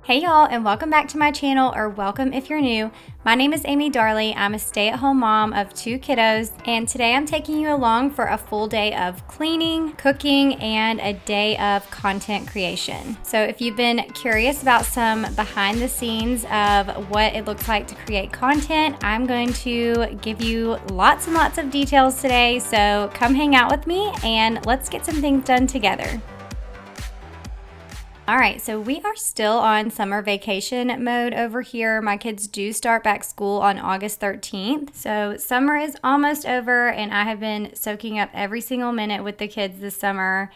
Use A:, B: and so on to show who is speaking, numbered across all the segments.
A: Hey y'all, and welcome back to my channel, or welcome if you're new. My name is Amy Darley. I'm a stay-at-home mom of 2 kiddos, and today I'm taking you along for a full day of cleaning, cooking, and a day of content creation. So if you've been curious about some behind the scenes of what it looks like to create content, I'm going to give you lots and lots of details today. So come hang out with me and let's get some things done together. All right, so we are still on summer vacation mode over here. My kids do start back school on August 13th. So summer is almost over, and I have been soaking up every single minute with the kids this summer.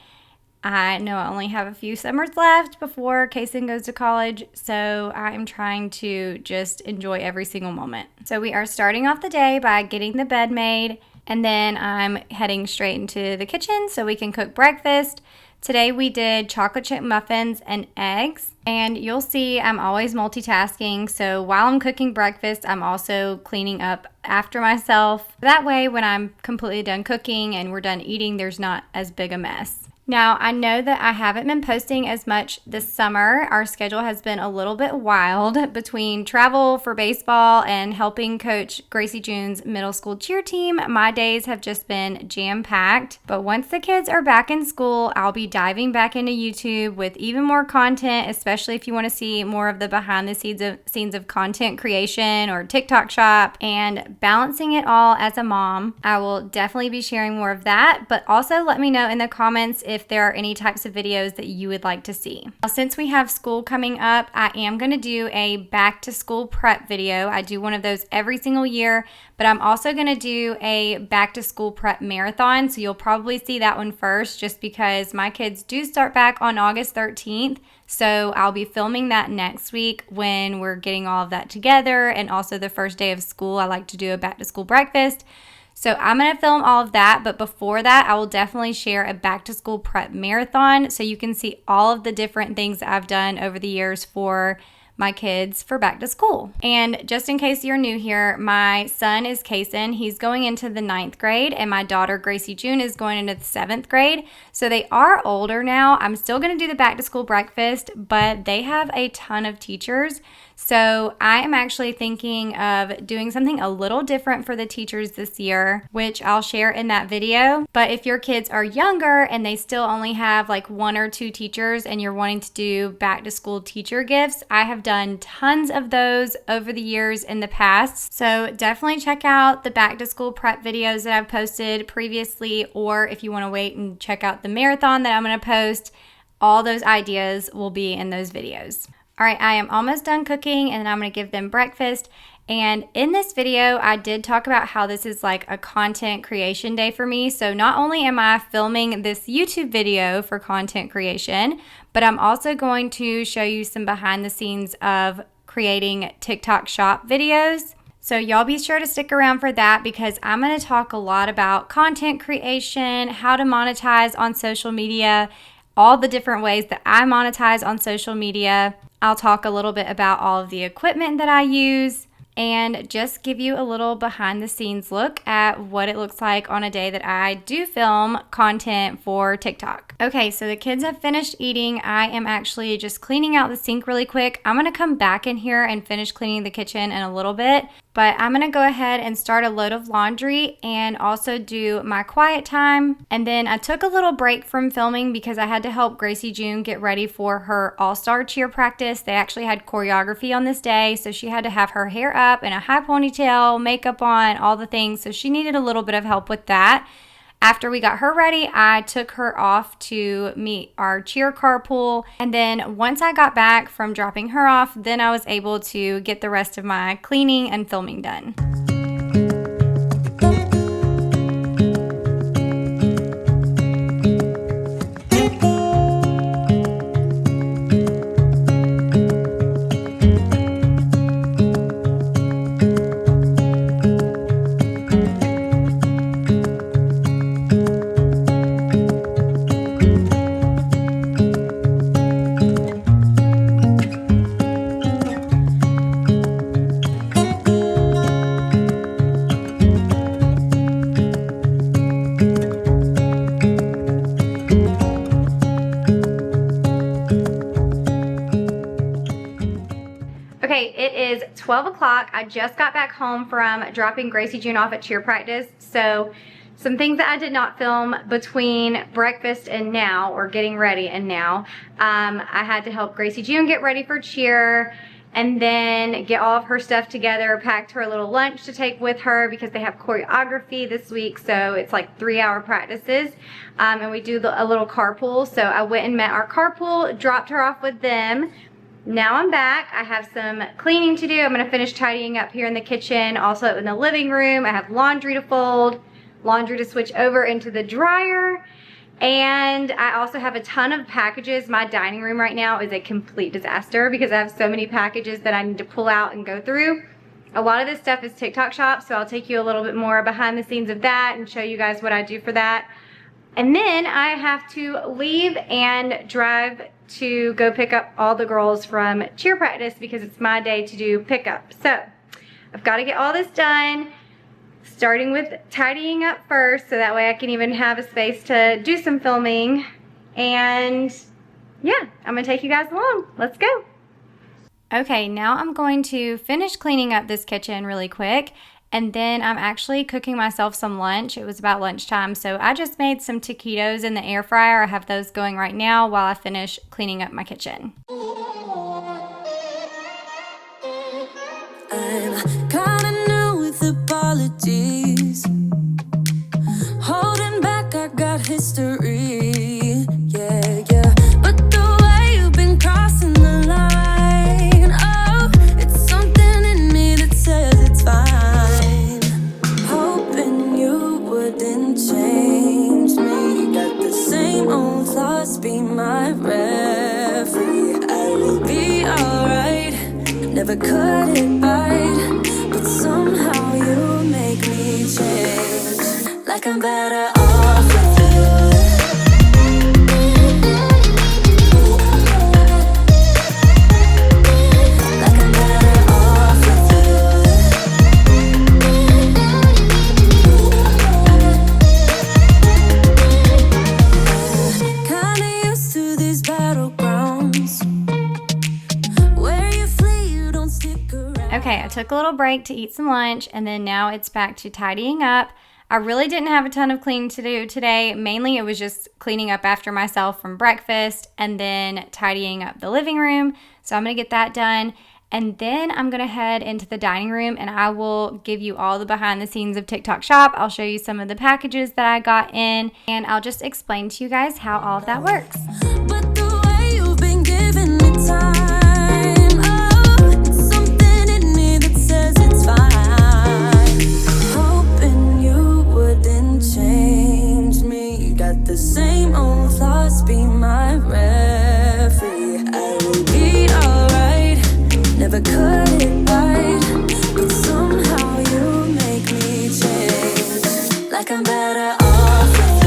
A: I know I only have a few summers left before Kason goes to college, so I'm trying to just enjoy every single moment. So we are starting off the day by getting the bed made, and then I'm heading straight into the kitchen so we can cook breakfast. Today we did chocolate chip muffins and eggs, and you'll see I'm always multitasking, so while I'm cooking breakfast, I'm also cleaning up after myself. That way, when I'm completely done cooking and we're done eating, there's not as big a mess. Now, I know that I haven't been posting as much this summer. Our schedule has been a little bit wild between travel for baseball and helping coach Gracie June's middle school cheer team. My days have just been jam-packed. But once the kids are back in school, I'll be diving back into YouTube with even more content, especially if you want to see more of the behind the scenes of content creation or TikTok shop and balancing it all as a mom. I will definitely be sharing more of that, but also let me know in the comments if there are any types of videos that you would like to see. Since we have school coming up, I am going to do a back to school prep video. I do one of those every single year, but I'm also going to do a back to school prep marathon. So you'll probably see that one first just because my kids do start back on August 13th. So I'll be filming that next week when we're getting all of that together, and also the first day of school, I like to do a back to school breakfast. So I'm going to film all of that, but before that, I will definitely share a back to school prep marathon so you can see all of the different things that I've done over the years for my kids for back to school. And just in case you're new here, my son is Kason. He's going into the 9th grade, and my daughter Gracie June is going into the 7th grade. So they are older now. I'm still going to do the back to school breakfast, but they have a ton of teachers. So I am actually thinking of doing something a little different for the teachers this year, which I'll share in that video. But if your kids are younger and they still only have like 1 or 2 teachers and you're wanting to do back to school teacher gifts, I have done tons of those over the years in the past. So definitely check out the back to school prep videos that I've posted previously, or if you want to wait and check out the marathon that I'm going to post, all those ideas will be in those videos. All right, I am almost done cooking, and I'm going to give them breakfast. And in this video, I did talk about how this is like a content creation day for me. So not only am I filming this YouTube video for content creation, but I'm also going to show you some behind the scenes of creating TikTok shop videos. So y'all be sure to stick around for that, because I'm going to talk a lot about content creation, how to monetize on social media, all the different ways that I monetize on social media. I'll talk a little bit about all of the equipment that I use and just give you a little behind the scenes look at what it looks like on a day that I do film content for TikTok. Okay, so the kids have finished eating. I am actually just cleaning out the sink really quick. I'm gonna come back in here and finish cleaning the kitchen in a little bit, but I'm gonna go ahead and start a load of laundry and also do my quiet time. And then I took a little break from filming because I had to help Gracie June get ready for her all-star cheer practice. They actually had choreography on this day, so she had to have her hair up and a high ponytail, makeup on, all the things. So she needed a little bit of help with that. After we got her ready, I took her off to meet our cheer carpool. And then once I got back from dropping her off, then I was able to get the rest of my cleaning and filming done. Okay, it is 12 o'clock. I just got back home from dropping Gracie June off at cheer practice. So some things that I did not film between breakfast and now, or getting ready and now. I had to help Gracie June get ready for cheer and then get all of her stuff together, packed her a little lunch to take with her because they have choreography this week, so it's like 3-hour practices. And we do a little carpool, so I went and met our carpool, dropped her off with them. Now I'm back. I have some cleaning to do. I'm gonna finish tidying up here in the kitchen, also in the living room. I have laundry to fold, laundry to switch over into the dryer, and I also have a ton of packages. My dining room right now is a complete disaster because I have so many packages that I need to pull out and go through. A lot of this stuff is TikTok shop, so I'll take you a little bit more behind the scenes of that and show you guys what I do for that. And then I have to leave and drive to go pick up all the girls from cheer practice because it's my day to do pickup. So I've got to get all this done, starting with tidying up first so that way I can even have a space to do some filming. And yeah, I'm gonna take you guys along. Let's go. Okay, now I'm going to finish cleaning up this kitchen really quick, and then I'm actually cooking myself some lunch. It was about lunchtime, so I just made some taquitos in the air fryer. I have those going right now while I finish cleaning up my kitchen.
B: I'm kinda new with apologies. Holding back, I got history. Yeah, yeah. But the way you've been crossing the line, oh, it's something in me that says it's fine. Hoping you wouldn't change me. Got the same old flaws, be my referee. I will be alright. Never cut it right, but somehow you make me change. Like I'm better off with you. Like I'm better off with you. Kinda used to these battlegrounds.
A: Okay, I took a little break to eat some lunch, and then now it's back to tidying up. I really didn't have a ton of cleaning to do today. Mainly it was just cleaning up after myself from breakfast and then tidying up the living room. So I'm gonna get that done. And then I'm gonna head into the dining room and I will give you all the behind the scenes of TikTok shop. I'll show you some of the packages that I got in, and I'll just explain to you guys how all of that works.
B: But the way you've been giving me time, the same old flaws, be my referee. I will be alright, never cut it right, but somehow you make me change. Like I'm better off with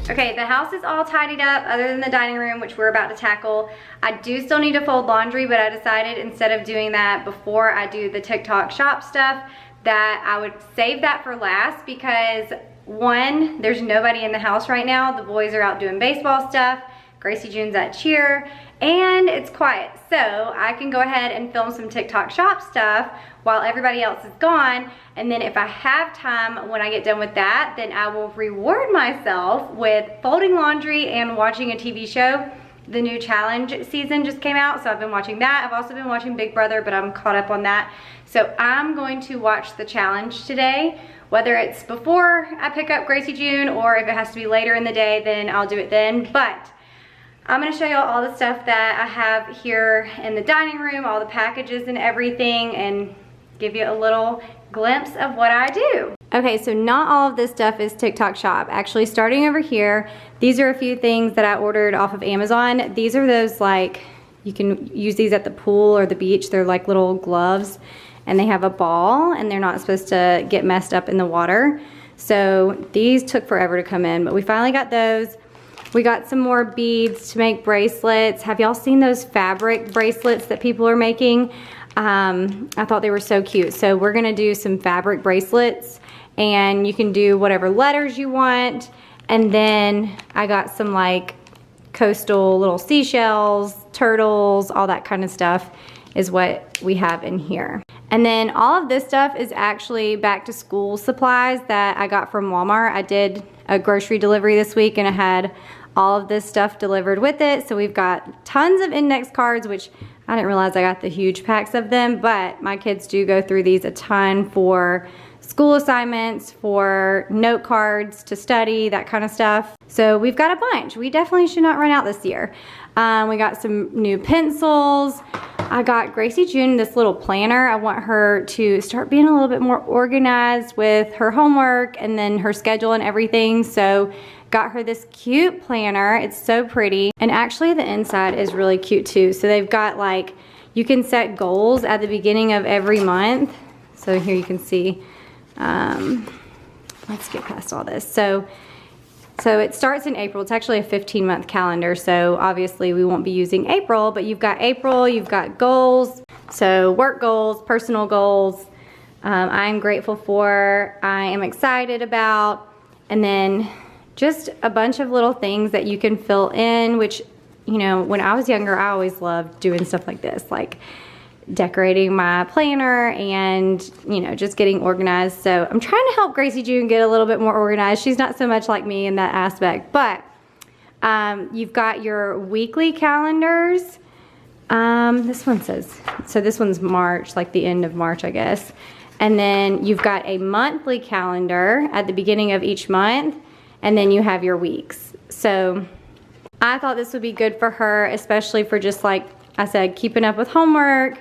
B: you.
A: Okay, the house is all tidied up other than the dining room, which we're about to tackle. I do still need to fold laundry, but I decided instead of doing that before I do the TikTok shop stuff, that I would save that for last because one, there's nobody in the house right now. The boys are out doing baseball stuff. Gracie June's at cheer, and it's quiet. So I can go ahead and film some TikTok shop stuff while everybody else is gone. And then if I have time when I get done with that, then I will reward myself with folding laundry and watching a TV show. The new challenge season just came out, so I've been watching that. I've also been watching Big Brother, but I'm caught up on that. So I'm going to watch the challenge today. Whether it's before I pick up Gracie June or if it has to be later in the day, then I'll do it then. But I'm gonna show you all the stuff that I have here in the dining room, all the packages and everything, and give you a little glimpse of what I do. Okay, so not all of this stuff is TikTok shop. Actually, starting over here, these are a few things that I ordered off of Amazon. These are those, like, you can use these at the pool or the beach. They're like little gloves, and they have a ball, and they're not supposed to get messed up in the water. So these took forever to come in, but we finally got those. We got some more beads to make bracelets. Have y'all seen those fabric bracelets that people are making? I thought they were so cute. So we're gonna do some fabric bracelets, and you can do whatever letters you want. And then I got some like coastal little seashells, turtles, all that kind of stuff is what we have in here. And then all of this stuff is actually back to school supplies that I got from Walmart. I did a grocery delivery this week and I had all of this stuff delivered with it. So we've got tons of index cards, which I didn't realize I got the huge packs of them, but my kids do go through these a ton for school assignments, for note cards to study, that kind of stuff. So we've got a bunch. We definitely should not run out this year. We got some new pencils. I got Gracie June this little planner. I want her to start being a little bit more organized with her homework and then her schedule and everything. So got her this cute planner. It's so pretty. And actually the inside is really cute too. So they've got like, you can set goals at the beginning of every month. So here you can see, let's get past all this. So it starts in April. It's actually a 15-month calendar, so obviously we won't be using April, but you've got April, you've got goals, so work goals, personal goals, I'm grateful for, I am excited about, and then just a bunch of little things that you can fill in, which, you know, when I was younger, I always loved doing stuff like this, like decorating my planner and, you know, just getting organized. So I'm trying to help Gracie June get a little bit more organized. She's not so much like me in that aspect, but you've got your weekly calendars. This one says, so this one's March, like the end of March, I guess. And then you've got a monthly calendar at the beginning of each month, and then you have your weeks. So I thought this would be good for her, especially for just like I said, keeping up with homework,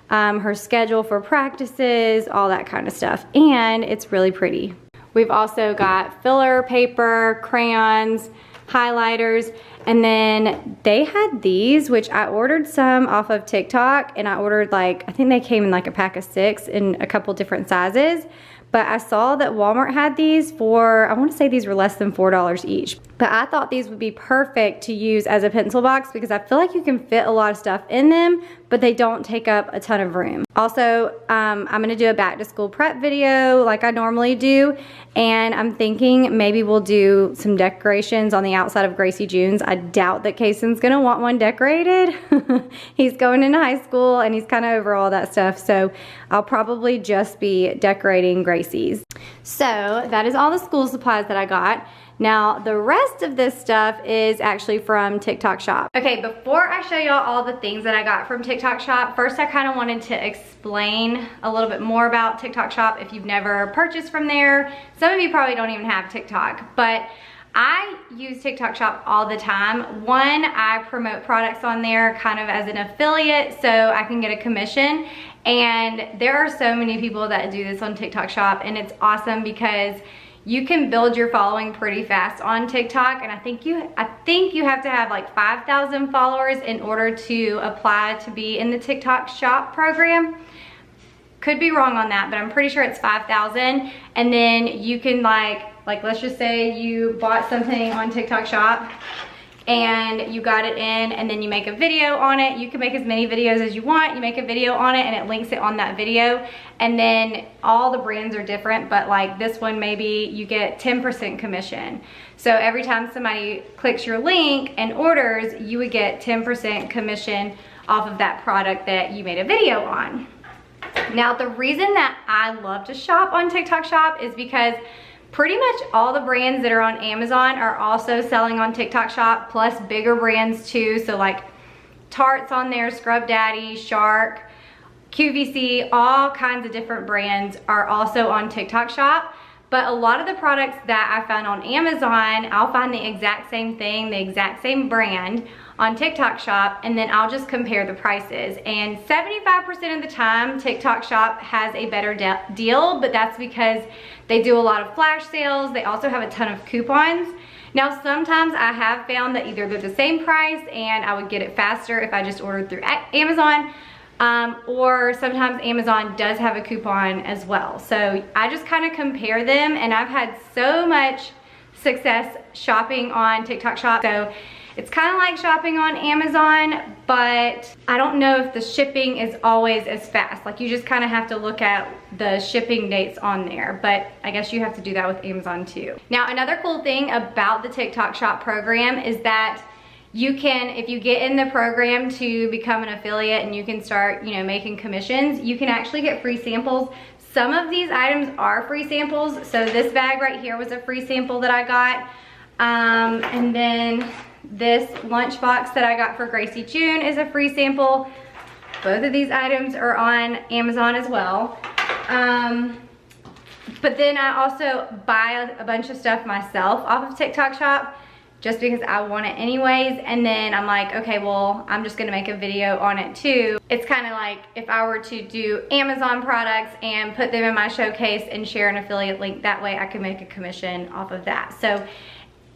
A: her schedule for practices, all that kind of stuff. And it's really pretty. We've also got filler paper, crayons, highlighters, and then they had these, which I ordered some off of TikTok, and I ordered like, I think they came in like a pack of 6 in a couple different sizes. But I saw that Walmart had these for, I want to say these were less than $4 each. But I thought these would be perfect to use as a pencil box because I feel like you can fit a lot of stuff in them, but they don't take up a ton of room. Also, I'm gonna do a back to school prep video like I normally do. And I'm thinking maybe we'll do some decorations on the outside of Gracie June's. I doubt that Kaysen's gonna want one decorated. He's going into high school and he's kind of over all that stuff. So I'll probably just be decorating Gracie's. So that is all the school supplies that I got. Now, the rest of this stuff is actually from TikTok Shop. Okay, before I show y'all all the things that I got from TikTok Shop, first I kind of wanted to explain a little bit more about TikTok Shop if you've never purchased from there. Some of you probably don't even have TikTok, but I use TikTok Shop all the time. One, I promote products on there kind of as an affiliate so I can get a commission. And there are so many people that do this on TikTok Shop, and it's awesome because you can build your following pretty fast on TikTok, and I think you have to have like 5,000 followers in order to apply to be in the TikTok Shop program. Could be wrong on that, but I'm pretty sure it's 5,000. And then you can like let's just say you bought something on TikTok Shop and you got it in, and then you make a video on it. You can make as many videos as you want. You make a video on it and it links it on that video, and then all the brands are different, but like this one, maybe you get 10% commission. So every time somebody clicks your link and orders, you would get 10% commission off of that product that you made a video on. Now, the reason that I love to shop on TikTok Shop is because pretty much all the brands that are on Amazon are also selling on TikTok Shop, plus bigger brands too. So like Tarte's on there, Scrub Daddy, Shark, QVC, all kinds of different brands are also on TikTok Shop. But a lot of the products that I found on Amazon, I'll find the exact same thing, the exact same brand on TikTok Shop, and then I'll just compare the prices. And 75% of the time, TikTok Shop has a better deal, but that's because they do a lot of flash sales. They also have a ton of coupons. Now, sometimes I have found that either they're the same price and I would get it faster if I just ordered through Amazon, or sometimes Amazon does have a coupon as well. So I just kind of compare them, and I've had so much success shopping on TikTok Shop. So it's kind of like shopping on Amazon, but I don't know if the shipping is always as fast. Like, you just kind of have to look at the shipping dates on there, but I guess you have to do that with Amazon too. Now, another cool thing about the TikTok Shop program is that you can, if you get in the program to become an affiliate and you can start, you know, making commissions, you can actually get free samples. Some of these items are free samples. So this bag right here was a free sample that I got. And then this lunchbox that I got for Gracie June is a free sample. Both of these items are on Amazon as well. But then I also buy a bunch of stuff myself off of TikTok Shop just because I want it anyways. And then I'm like, okay, well, I'm just gonna make a video on it too. It's kind of like if I were to do Amazon products and put them in my showcase and share an affiliate link, that way I could make a commission off of that. So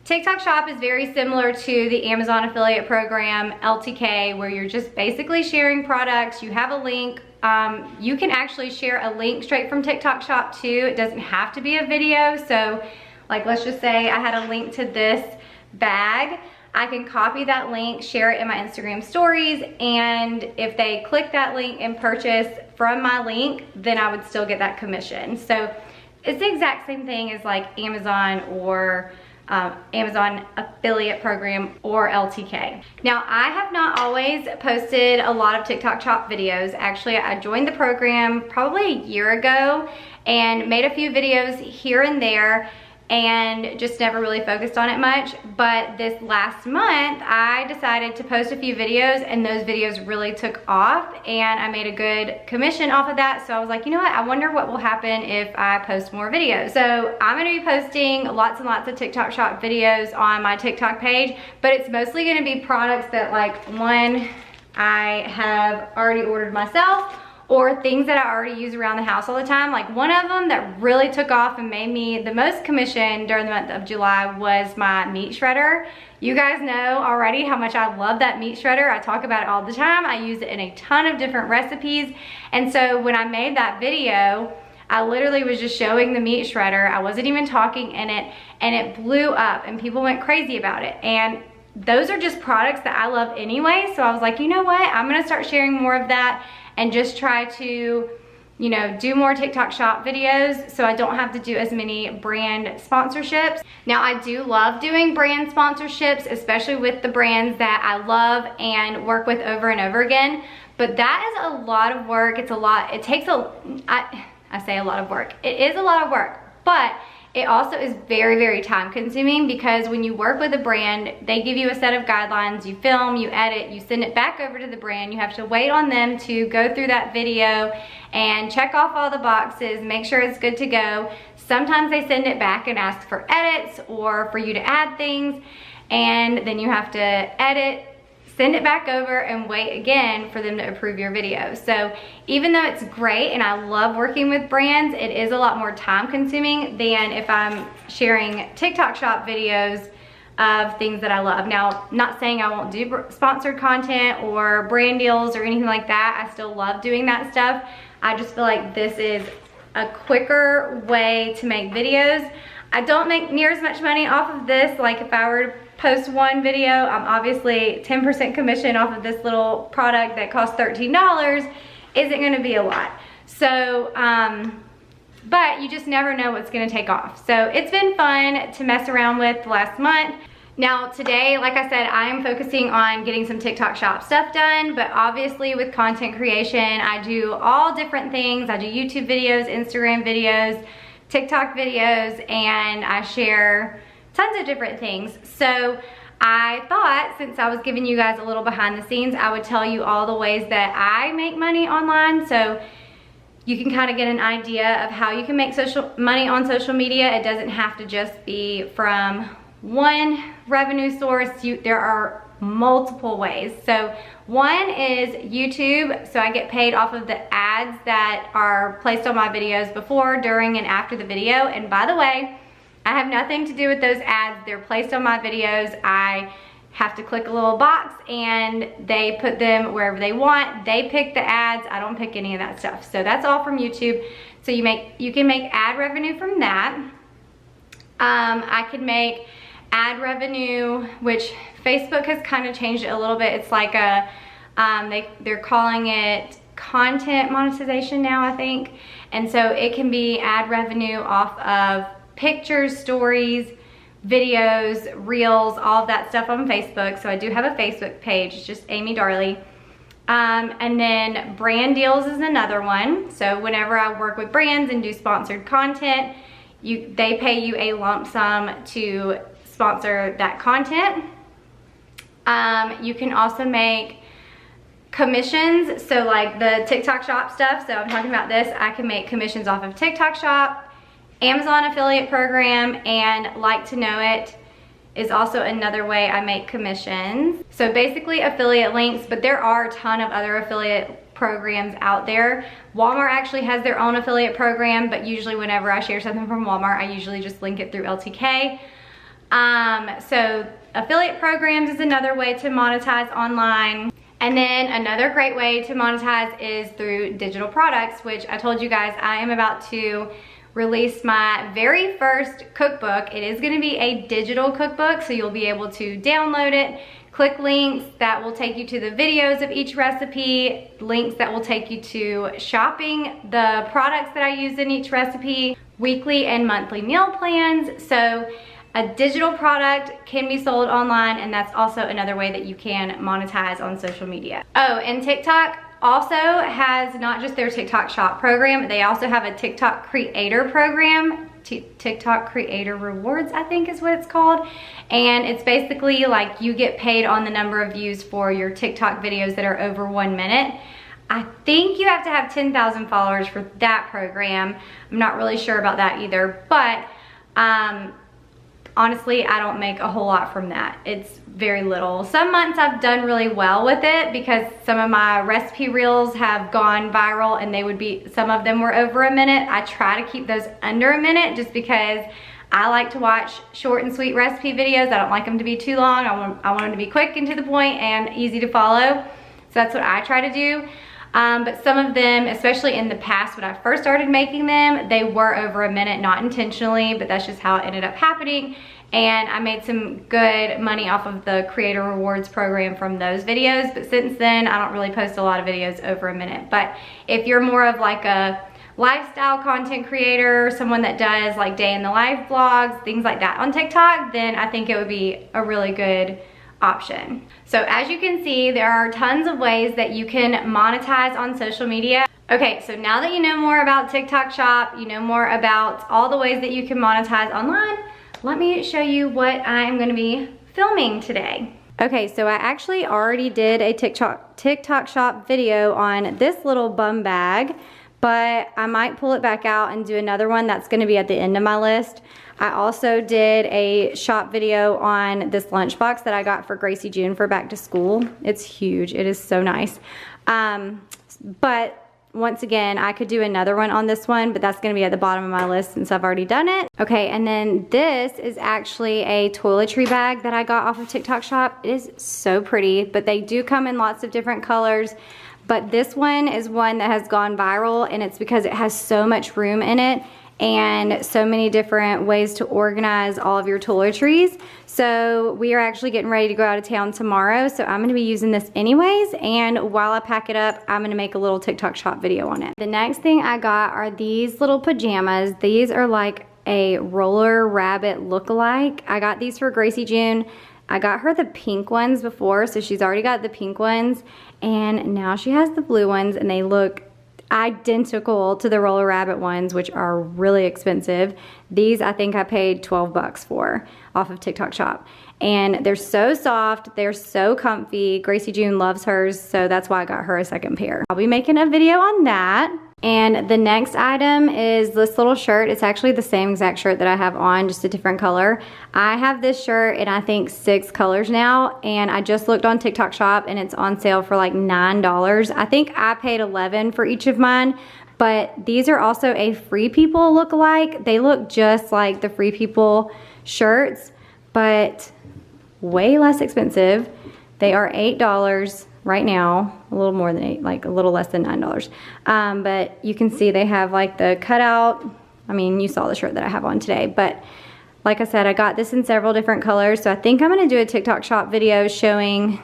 A: TikTok Shop is very similar to the Amazon affiliate program, LTK, where you're just basically sharing products. You have a link. You can actually share a link straight from TikTok Shop too. It doesn't have to be a video. So like, let's just say I had a link to this bag. I can copy that link, share it in my Instagram stories, and if they click that link and purchase from my link, then I would still get that commission. So it's the exact same thing as like Amazon or Amazon affiliate program or LTK. Now, I have not always posted a lot of TikTok Shop videos. Actually, I joined the program probably a year ago and made a few videos here and there and just never really focused on it much. But this last month, I decided to post a few videos and those videos really took off and I made a good commission off of that. So I was like, you know what? I wonder what will happen if I post more videos. So I'm gonna be posting lots and lots of TikTok Shop videos on my TikTok page, but it's mostly gonna be products that, like, one, I have already ordered myself, or things that I already use around the house all the time. Like, one of them that really took off and made me the most commission during the month of July was my meat shredder. You guys know already how much I love that meat shredder. I talk about it all the time. I use it in a ton of different recipes. And so when I made that video, I literally was just showing the meat shredder. I wasn't even talking in it, and it blew up and people went crazy about it. And those are just products that I love anyway. So I was like, you know what? I'm gonna start sharing more of that and just try to, you know, do more TikTok Shop videos so I don't have to do as many brand sponsorships. Now, I do love doing brand sponsorships, especially with the brands that I love and work with over and over again. But that is a lot of work. It's a lot, it takes I say a lot of work. It is a lot of work, but it also is very, very time consuming because when you work with a brand, they give you a set of guidelines, you film, you edit, you send it back over to the brand. You have to wait on them to go through that video and check off all the boxes, make sure it's good to go. Sometimes they send it back and ask for edits or for you to add things, and then you have to edit, send it back over, and wait again for them to approve your video. So even though it's great and I love working with brands, it is a lot more time consuming than if I'm sharing TikTok Shop videos of things that I love. Now, not saying I won't do sponsored content or brand deals or anything like that. I still love doing that stuff. I just feel like this is a quicker way to make videos. I don't make near as much money off of this. Like, if I were to post one video, I'm obviously 10% commission off of this little product that costs $13 isn't gonna be a lot. So, but you just never know what's gonna take off. So it's been fun to mess around with the last month. Now today, like I said, I am focusing on getting some TikTok Shop stuff done, but obviously with content creation, I do all different things. I do YouTube videos, Instagram videos, TikTok videos, and I share tons of different things. So I thought, since I was giving you guys a little behind the scenes, I would tell you all the ways that I make money online, so you can kind of get an idea of how you can make money on social media. It doesn't have to just be from one revenue source. There are multiple ways. So one is YouTube. So I get paid off of the ads that are placed on my videos before, during, and after the video. And by the way, I have nothing to do with those ads. They're placed on my videos. I have to click a little box and they put them wherever they want. They pick the ads. I don't pick any of that stuff. So that's all from YouTube. So you can make ad revenue from that. I could make ad revenue, which Facebook has kind of changed it a little bit. It's like a, they're calling it content monetization now, I think. And so it can be ad revenue off of pictures, stories, videos, reels, all of that stuff on Facebook. So I do have a Facebook page. It's just Amy Darley. And then brand deals is another one. So whenever I work with brands and do sponsored content, they pay you a lump sum to sponsor that content. You can also make commissions, so like the TikTok shop stuff. So I'm talking about this. I can make commissions off of TikTok shop, Amazon affiliate program, and Like to Know It is also another way I make commissions. So basically affiliate links, but there are a ton of other affiliate programs out there. Walmart actually has their own affiliate program, but usually whenever I share something from Walmart, I usually just link it through LTK. So affiliate programs is another way to monetize online. And then another great way to monetize is through digital products, which I told you guys I am about to release my very first cookbook. It is going to be a digital cookbook, so you'll be able to download it, click links that will take you to the videos of each recipe, links that will take you to shopping the products that I use in each recipe, weekly and monthly meal plans. So a digital product can be sold online, and that's also another way that you can monetize on social media. Oh, and TikTok also has not just their TikTok shop program, they also have a TikTok creator program, TikTok creator rewards, I think is what it's called. And it's basically like you get paid on the number of views for your TikTok videos that are over 1 minute. I think you have to have 10,000 followers for that program. I'm not really sure about that either, but honestly, I don't make a whole lot from that. It's very little. Some months I've done really well with it because some of my recipe reels have gone viral, and some of them were over 1 minute. I try to keep those under 1 minute just because I like to watch short and sweet recipe videos. I don't like them to be too long. I want them to be quick and to the point and easy to follow. So that's what I try to do. But some of them, especially in the past when I first started making them, they were over 1 minute, not intentionally, but that's just how it ended up happening. And I made some good money off of the creator rewards program from those videos. But since then, I don't really post a lot of videos over 1 minute. But if you're more of like a lifestyle content creator, someone that does like day in the life vlogs, things like that on TikTok, then I think it would be a really good option. So as you can see, there are tons of ways that you can monetize on social media. Okay, so now that you know more about TikTok shop, you know more about all the ways that you can monetize online, let me show you what I am going to be filming today. Okay, so I actually already did a TikTok shop video on this little bum bag, but I might pull it back out and do another one. That's going to be at the end of my list. I also did a shop video on this lunchbox that I got for Gracie June for back to school. It's huge. It is so nice. But once again, I could do another one on this one, but that's going to be at the bottom of my list since I've already done it. Okay, and then this is actually a toiletry bag that I got off of TikTok shop. It is so pretty, but they do come in lots of different colors. But this one is one that has gone viral, and it's because it has so much room in it and so many different ways to organize all of your toiletries. So we are actually getting ready to go out of town tomorrow, so I'm gonna be using this anyways, and while I pack it up, I'm gonna make a little TikTok shop video on it. The next thing I got are these little pajamas. These are like a roller rabbit look-alike. I got these for Gracie June. I got her the pink ones before, so she's already got the pink ones, and now she has the blue ones, and they look identical to the roller rabbit ones, which are really expensive. These I think I paid 12 bucks for off of TikTok shop, and they're so soft, they're so comfy. Gracie June loves hers, so that's why I got her a second pair. I'll be making a video on that. And the next item is this little shirt. It's actually the same exact shirt that I have on, just a different color. I have this shirt in I think 6 colors now, and I just looked on TikTok shop and it's on sale for like $9. I think I paid $11 for each of mine, but these are also a Free People look-alike. They look just like the Free People shirts, but way less expensive. They are $8 right now, a little more than 8, like a little less than $9. But you can see they have like the cutout. I mean, you saw the shirt that I have on today, but like I said, I got this in several different colors. So I think I'm gonna do a TikTok shop video showing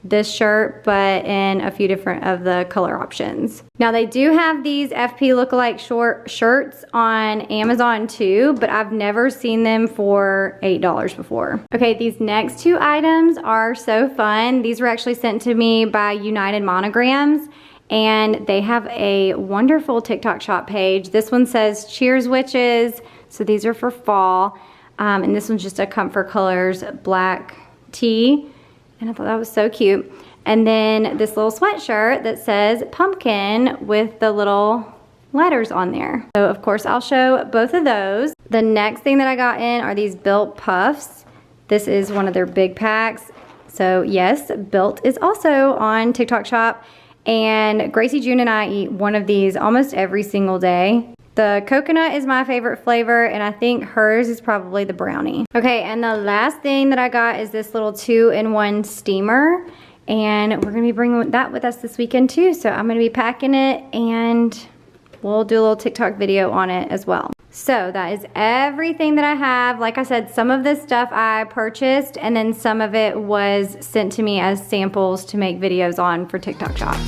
A: this shirt, but in a few different of the color options. Now they do have these FP lookalike short shirts on Amazon too, but I've never seen them for $8 before. Okay, these next two items are so fun. These were actually sent to me by United Monograms, and they have a wonderful TikTok shop page. This one says Cheers Witches, so these are for fall, and this one's just a Comfort Colors black tee. And I thought that was so cute. And then this little sweatshirt that says pumpkin with the little letters on there. So of course I'll show both of those. The next thing that I got in are these Built Puffs. This is one of their big packs. So yes, Built is also on TikTok Shop. And Gracie, June, and I eat one of these almost every single day. The coconut is my favorite flavor, and I think hers is probably the brownie. Okay, and the last thing that I got is this little 2-in-1 steamer, and we're gonna be bringing that with us this weekend too. So I'm gonna be packing it, and we'll do a little TikTok video on it as well. So that is everything that I have. Like I said, some of this stuff I purchased, and then some of it was sent to me as samples to make videos on for TikTok Shop.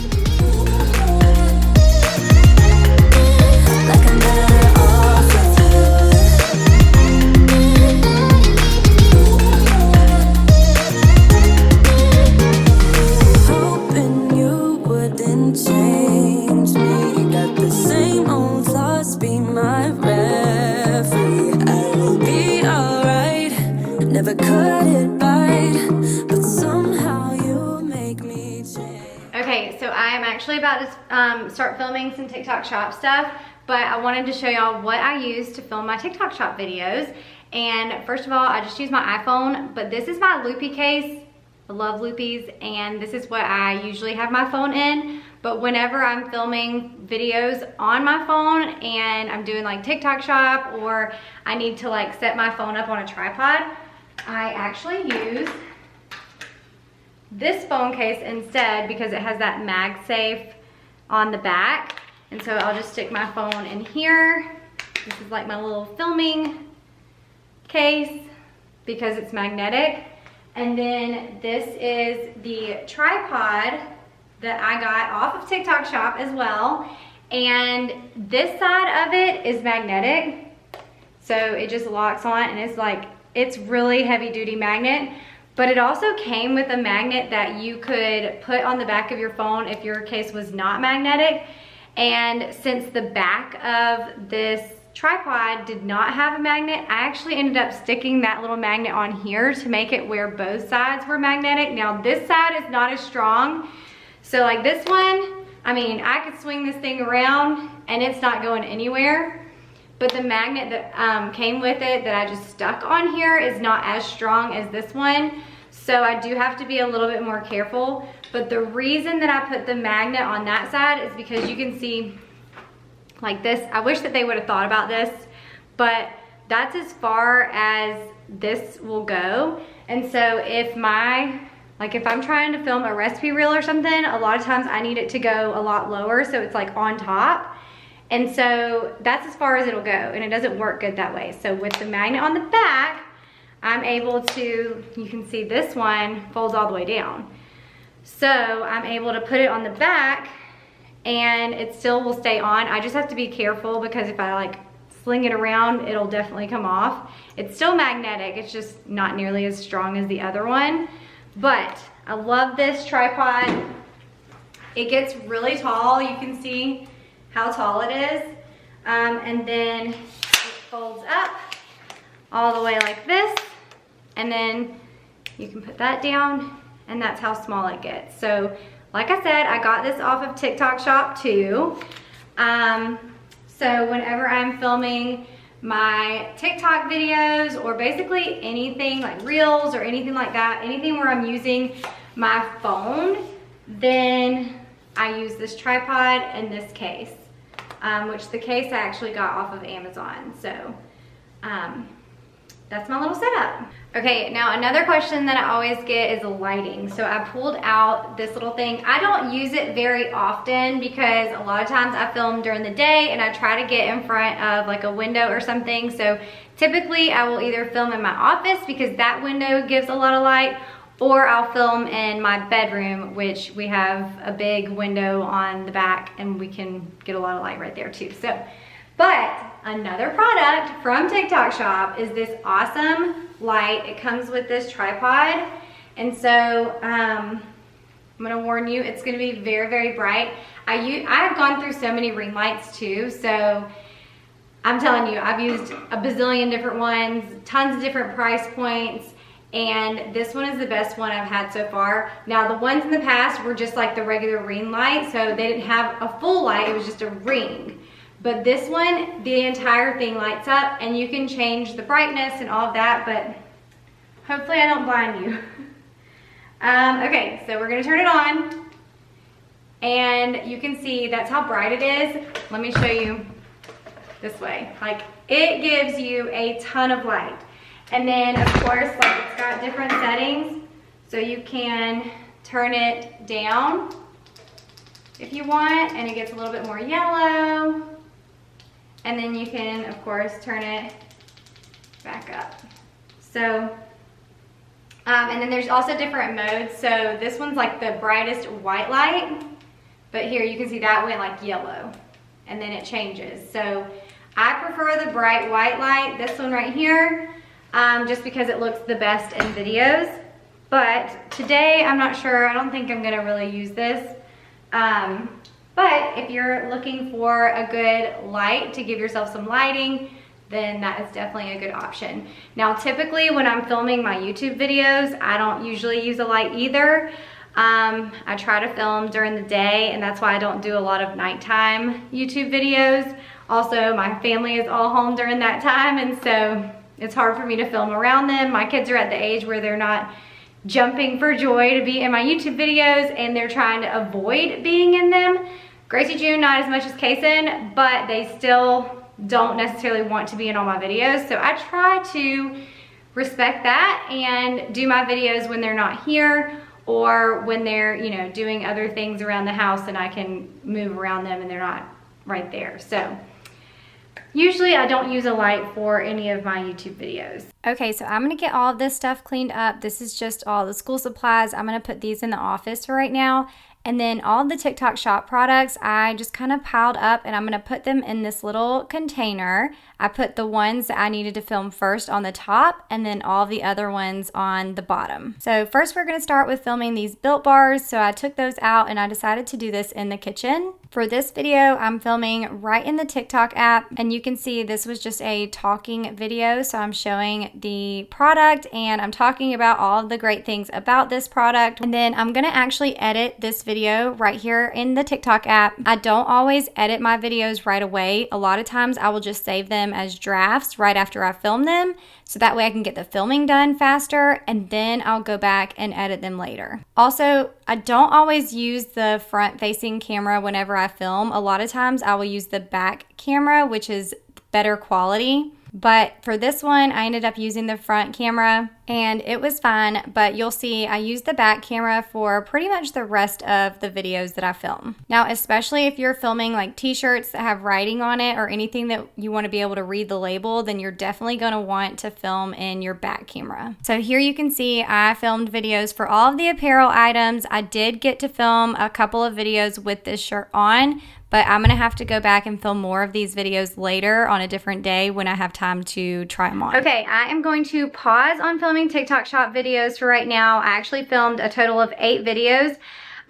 A: Okay, so I am actually about to start filming some TikTok Shop stuff, but I wanted to show y'all what I use to film my TikTok Shop videos. And first of all, I just use my iPhone, but this is my loopy case. I love loopies, and this is what I usually have my phone in. But whenever I'm filming videos on my phone and I'm doing like TikTok Shop, or I need to like set my phone up on a tripod, I actually use this phone case instead because it has that MagSafe on the back. And so I'll just stick my phone in here. This is like my little filming case because it's magnetic. And then this is the tripod that I got off of TikTok Shop as well. And this side of it is magnetic. So it just locks on, and it's really heavy duty magnet. But it also came with a magnet that you could put on the back of your phone if your case was not magnetic. And since the back of this tripod did not have a magnet, I actually ended up sticking that little magnet on here to make it where both sides were magnetic. Now this side is not as strong. So like this one, I mean, I could swing this thing around and it's not going anywhere. But the magnet that came with it that I just stuck on here is not as strong as this one. So I do have to be a little bit more careful. But the reason that I put the magnet on that side is because you can see like this. I wish that they would have thought about this, but that's as far as this will go. And so if I'm trying to film a recipe reel or something, a lot of times I need it to go a lot lower so it's like on top. And so that's as far as it'll go, and it doesn't work good that way. So with the magnet on the back, I'm able to, you can see this one folds all the way down. So I'm able to put it on the back and it still will stay on. I just have to be careful because if I like sling it around, it'll definitely come off. It's still magnetic, it's just not nearly as strong as the other one. But I love this tripod. It gets really tall, you can see how tall it is. And then it folds up all the way like this. And then you can put that down, and that's how small it gets. So like I said, I got this off of TikTok Shop too. So whenever I'm filming my TikTok videos, or basically anything like reels or anything like that, anything where I'm using my phone, then I use this tripod and this case. Which the case I actually got off of Amazon. So that's my little setup. Okay, now another question that I always get is the lighting. So I pulled out this little thing. I don't use it very often because a lot of times I film during the day and I try to get in front of like a window or something. So typically I will either film in my office because that window gives a lot of light, or I'll film in my bedroom, which we have a big window on the back and we can get a lot of light right there too. So, but another product from TikTok Shop is this awesome light. It comes with this tripod. And so I'm gonna warn you, it's gonna be very, very bright. I've gone through so many ring lights too, so I'm telling you, I've used a bazillion different ones, tons of different price points, and this one is the best one I've had so far. Now, the ones in the past were just like the regular ring light, so they didn't have a full light, it was just a ring. But this one, the entire thing lights up, and you can change the brightness and all of that, but hopefully I don't blind you. Okay, so we're gonna turn it on, and you can see that's how bright it is. Let me show you this way. Like, it gives you a ton of light. And then of course, like, it's got different settings, so you can turn it down if you want, and it gets a little bit more yellow. And then you can of course turn it back up. So and then there's also different modes. So this one's like the brightest white light, but here you can see that went like yellow, and then it changes. So I prefer the bright white light, this one right here, just because it looks the best in videos. But today, I'm not sure, I don't think I'm gonna really use this. But if you're looking for a good light to give yourself some lighting, then that is definitely a good option. Now, typically when I'm filming my YouTube videos, I don't usually use a light either. I try to film during the day, and that's why I don't do a lot of nighttime YouTube videos. Also, my family is all home during that time, and so it's hard for me to film around them. My kids are at the age where they're not jumping for joy to be in my YouTube videos, and they're trying to avoid being in them. Gracie June, not as much as Kason, but they still don't necessarily want to be in all my videos. So I try to respect that and do my videos when they're not here, or when they're, you know, doing other things around the house and I can move around them and they're not right there. So usually I don't use a light for any of my YouTube videos. Okay, so I'm gonna get all of this stuff cleaned up. This is just all the school supplies. I'm gonna put these in the office for right now. And then all the TikTok Shop products, I just kind of piled up, and I'm gonna put them in this little container. I put the ones that I needed to film first on the top, and then all the other ones on the bottom. So first we're gonna start with filming these Built Bars. So I took those out and I decided to do this in the kitchen. For this video, I'm filming right in the TikTok app, and you can see this was just a talking video. So I'm showing the product and I'm talking about all of the great things about this product. And then I'm gonna actually edit this video right here in the TikTok app. I don't always edit my videos right away. A lot of times I will just save them as drafts right after I film them, so that way I can get the filming done faster, and then I'll go back and edit them later. Also, I don't always use the front facing camera whenever I film. A lot of times I will use the back camera, which is better quality. But for this one, I ended up using the front camera and it was fine, but you'll see I used the back camera for pretty much the rest of the videos that I film. Now, especially if you're filming like t-shirts that have writing on it or anything that you want to be able to read the label, then you're definitely going to want to film in your back camera. So here you can see I filmed videos for all of the apparel items. I did get to film a couple of videos with this shirt on, but I'm gonna have to go back and film more of these videos later on a different day when I have time to try them on. Okay, I am going to pause on filming TikTok Shop videos for right now. I actually filmed a total of 8 videos.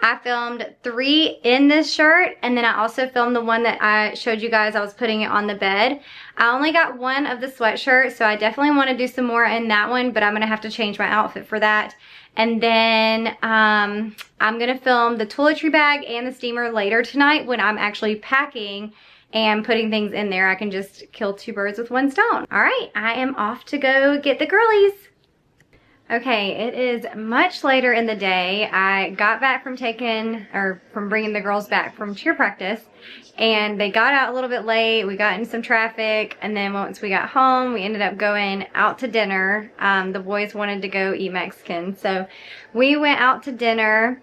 A: I filmed 3 in this shirt, and then I also filmed the one that I showed you guys. I was putting it on the bed. I only got one of the sweatshirt, so I definitely want to do some more in that one, but I'm gonna have to change my outfit for that. And then I'm gonna film the toiletry bag and the steamer later tonight when I'm actually packing and putting things in there. I can just kill 2 birds with 1 stone. All right, I am off to go get the girlies. Okay, it is much later in the day. I got back from bringing the girls back from cheer practice, and they got out a little bit late. We got in some traffic, and then once we got home, we ended up going out to dinner. The boys wanted to go eat Mexican, so we went out to dinner,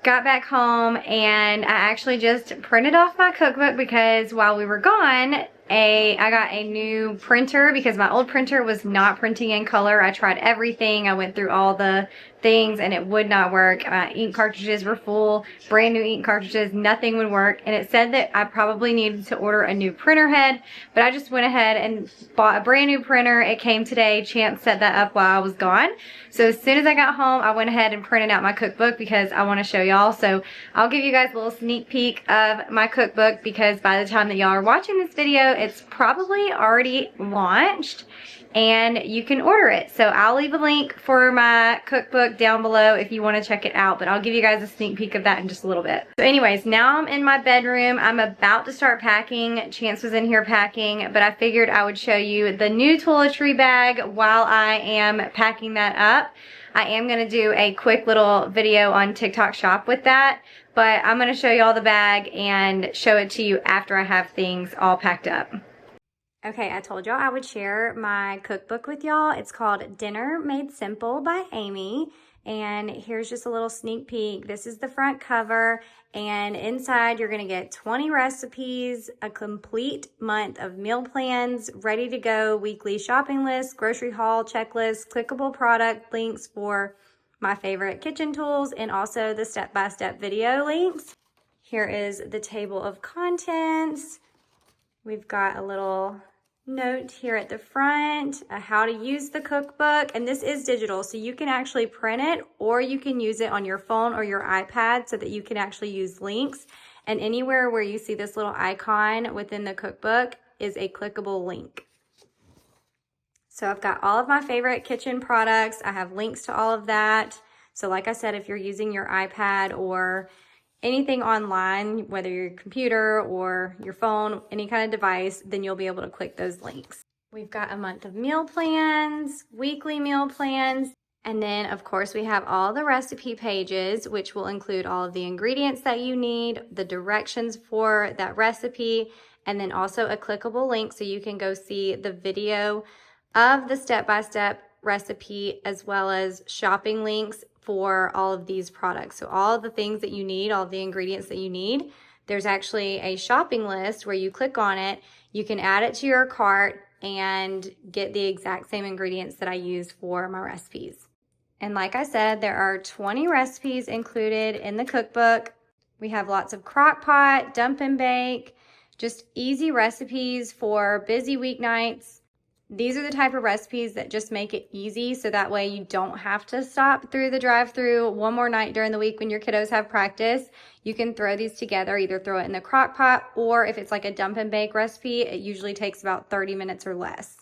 A: got back home, and I actually just printed off my cookbook because while we were gone, I got a new printer because my old printer was not printing in color. I tried everything. I went through all the things and it would not work. My ink cartridges were full, brand new ink cartridges, nothing would work. And it said that I probably needed to order a new printer head, but I just went ahead and bought a brand new printer. It came today. Chance set that up while I was gone. So as soon as I got home, I went ahead and printed out my cookbook because I want to show y'all. So I'll give you guys a little sneak peek of my cookbook because by the time that y'all are watching this video, it's probably already launched and you can order it. So I'll leave a link for my cookbook down below if you want to check it out, but I'll give you guys a sneak peek of that in just a little bit. So anyways, now I'm in my bedroom. I'm about to start packing. Chance was in here packing, but I figured I would show you the new toiletry bag while I am packing that up. I am going to do a quick little video on TikTok Shop with that, but I'm going to show you all the bag and show it to you after I have things all packed up. Okay, I told y'all I would share my cookbook with y'all. It's called Dinner Made Simple by Amy. And here's just a little sneak peek. This is the front cover. And inside you're gonna get 20 recipes, a complete month of meal plans, ready to go weekly shopping lists, grocery haul checklists, clickable product links for my favorite kitchen tools, and also the step-by-step video links. Here is the table of contents. We've got a little note here at the front, how to use the cookbook, and this is digital, so you can actually print it or you can use it on your phone or your iPad so that you can actually use links. And anywhere where you see this little icon within the cookbook is a clickable link. So I've got all of my favorite kitchen products. I have links to all of that. So like I said, if you're using your iPad or anything online, whether your computer or your phone, any kind of device, then you'll be able to click those links. We've got a month of meal plans, weekly meal plans, and then of course we have all the recipe pages, which will include all of the ingredients that you need, the directions for that recipe, and then also a clickable link so you can go see the video of the step-by-step recipe as well as shopping links for all of these products. So all of the things that you need, all of the ingredients that you need, there's actually a shopping list where you click on it, you can add it to your cart and get the exact same ingredients that I use for my recipes. And like I said, there are 20 recipes included in the cookbook. We have lots of crock pot, dump and bake, just easy recipes for busy weeknights. These are the type of recipes that just make it easy so that way you don't have to stop through the drive-thru one more night during the week when your kiddos have practice. You can throw these together, either throw it in the crock pot or if it's like a dump and bake recipe, it usually takes about 30 minutes or less.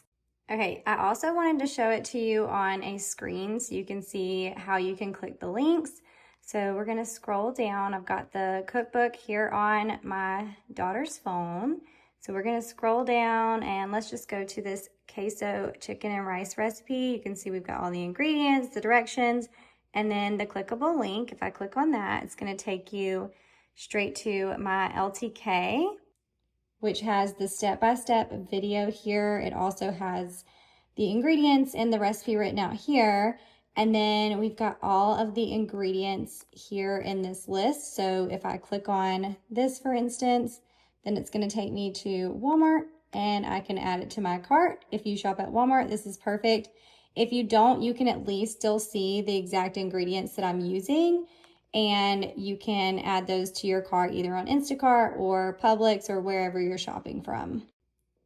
A: Okay, I also wanted to show it to you on a screen so you can see how you can click the links. So we're gonna scroll down. I've got the cookbook here on my daughter's phone. So we're gonna scroll down and let's just go to this queso chicken and rice recipe. You can see we've got all the ingredients, the directions, and then the clickable link. If I click on that, it's gonna take you straight to my LTK, which has the step-by-step video here. It also has the ingredients and the recipe written out here. And then we've got all of the ingredients here in this list. So if I click on this, for instance, then it's going to take me to Walmart and I can add it to my cart. If you shop at Walmart, this is perfect. If you don't, you can at least still see the exact ingredients that I'm using and you can add those to your cart either on Instacart or Publix or wherever you're shopping from.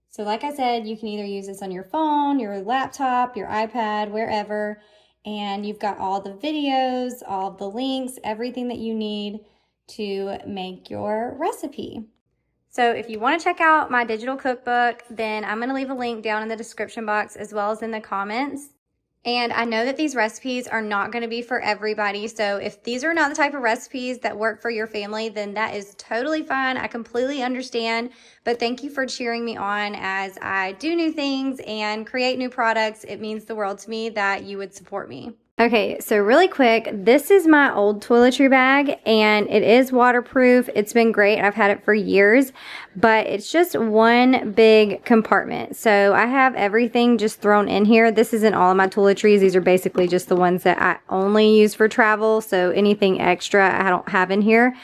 A: So like I said, you can either use this on your phone, your laptop, your iPad, wherever, and you've got all the videos, all the links, everything that you need to make your recipe. So if you want to check out my digital cookbook, then I'm going to leave a link down in the description box as well as in the comments. And I know that these recipes are not going to be for everybody. So if these are not the type of recipes that work for your family, then that is totally fine. I completely understand. But thank you for cheering me on as I do new things and create new products. It means the world to me that you would support me. Okay, so really quick, this is my old toiletry bag and it is waterproof. It's been great. I've had it for years, but it's just one big compartment. So I have everything just thrown in here. This isn't all of my toiletries. These are basically just the ones that I only use for travel. So anything extra I don't have in here.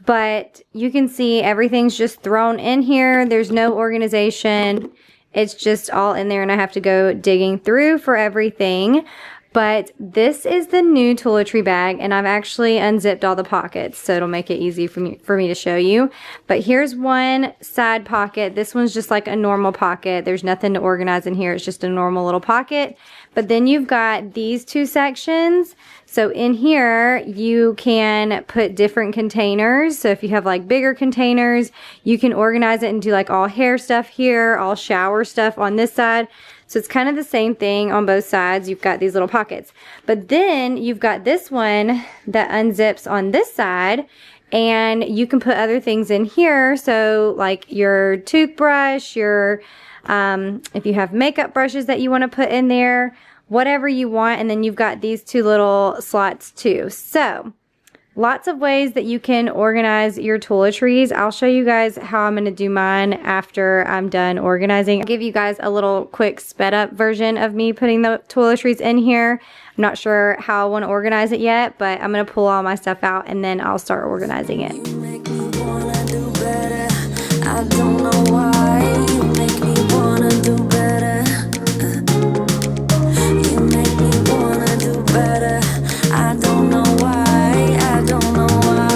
A: but you can see everything's just thrown in here. There's no organization. It's just all in there, and I have to go digging through for everything. But this is the new toiletry bag, and I've actually unzipped all the pockets, so it'll make it easy for me to show you. But here's one side pocket. This one's just like a normal pocket. There's nothing to organize in here. It's just a normal little pocket. But then you've got these two sections. So in here, you can put different containers. So if you have like bigger containers, you can organize it and do like all hair stuff here, all shower stuff on this side. So it's kind of the same thing on both sides. You've got these little pockets. But then you've got this one that unzips on this side, and you can put other things in here. So like your toothbrush, your if you have makeup brushes that you want to put in there, whatever you want. And then you've got these two little slots too. So lots of ways that you can organize your toiletries. I'll show you guys how I'm going to do mine after I'm done organizing. I'll give you guys a little quick sped up version of me putting the toiletries in here. I'm not sure how I want to organize it yet, but I'm going to pull all my stuff out and then I'll start organizing it.
B: You make me wanna do better. I don't know why. You make me wanna do better. You make me wanna do better. I don't know why. I don't know why.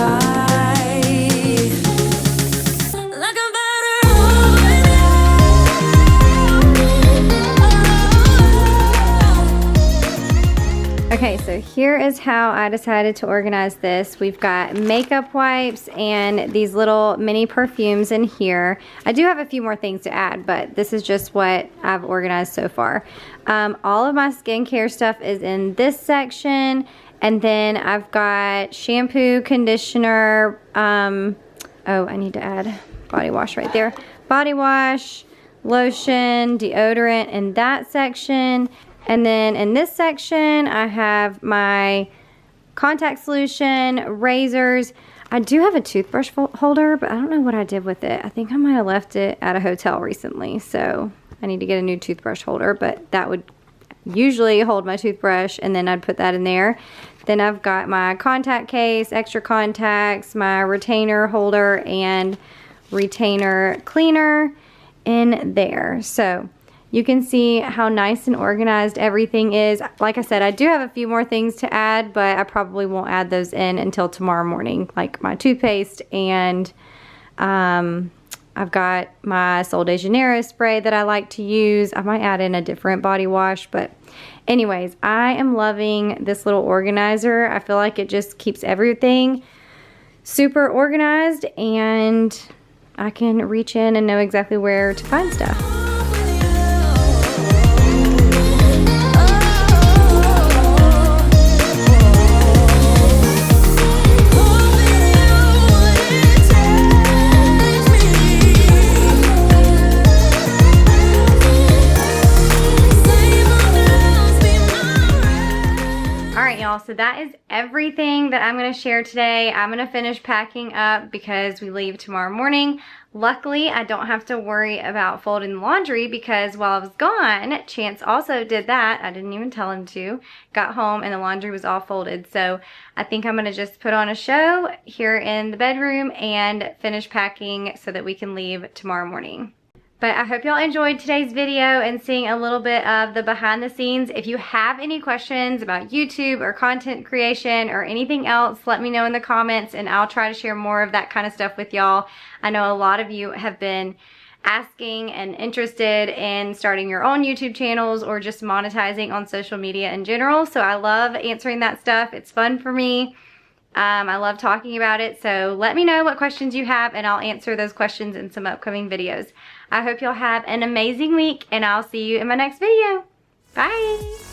B: Like a better
A: Okay, so here is how I decided to organize this. We've got makeup wipes and these little mini perfumes in here. I do have a few more things to add, but this is just what I've organized so far. All of my skincare stuff is in this section. And then I've got shampoo, conditioner, oh, I need to add body wash right there. Body wash, lotion, deodorant in that section. And then in this section, I have my contact solution, razors. I do have a toothbrush holder, but I don't know what I did with it. I think I might have left it at a hotel recently. So I need to get a new toothbrush holder, but that would usually hold my toothbrush, and then I'd put that in there. Then I've got my contact case, extra contacts, my retainer holder, and retainer cleaner in there. So you can see how nice and organized everything is. Like I said, I do have a few more things to add, but I probably won't add those in until tomorrow morning, like my toothpaste, and I've got my Sol de Janeiro spray that I like to use. I might add in a different body wash, but anyways, I am loving this little organizer. I feel like it just keeps everything super organized, and I can reach in and know exactly where to find stuff. So that is everything that I'm going to share today. I'm going to finish packing up because we leave tomorrow morning. Luckily, I don't have to worry about folding the laundry because while I was gone, Chance also did that. I didn't even tell him to. Got home and the laundry was all folded. So I think I'm going to just put on a show here in the bedroom and finish packing so that we can leave tomorrow morning. But I hope y'all enjoyed today's video and seeing a little bit of the behind the scenes. If you have any questions about YouTube or content creation or anything else, let me know in the comments and I'll try to share more of that kind of stuff with y'all. I know a lot of you have been asking and interested in starting your own YouTube channels or just monetizing on social media in general. So I love answering that stuff. It's fun for me. I love talking about it. So let me know what questions you have and I'll answer those questions in some upcoming videos. I hope y'all have an amazing week and I'll see you in my next video. Bye.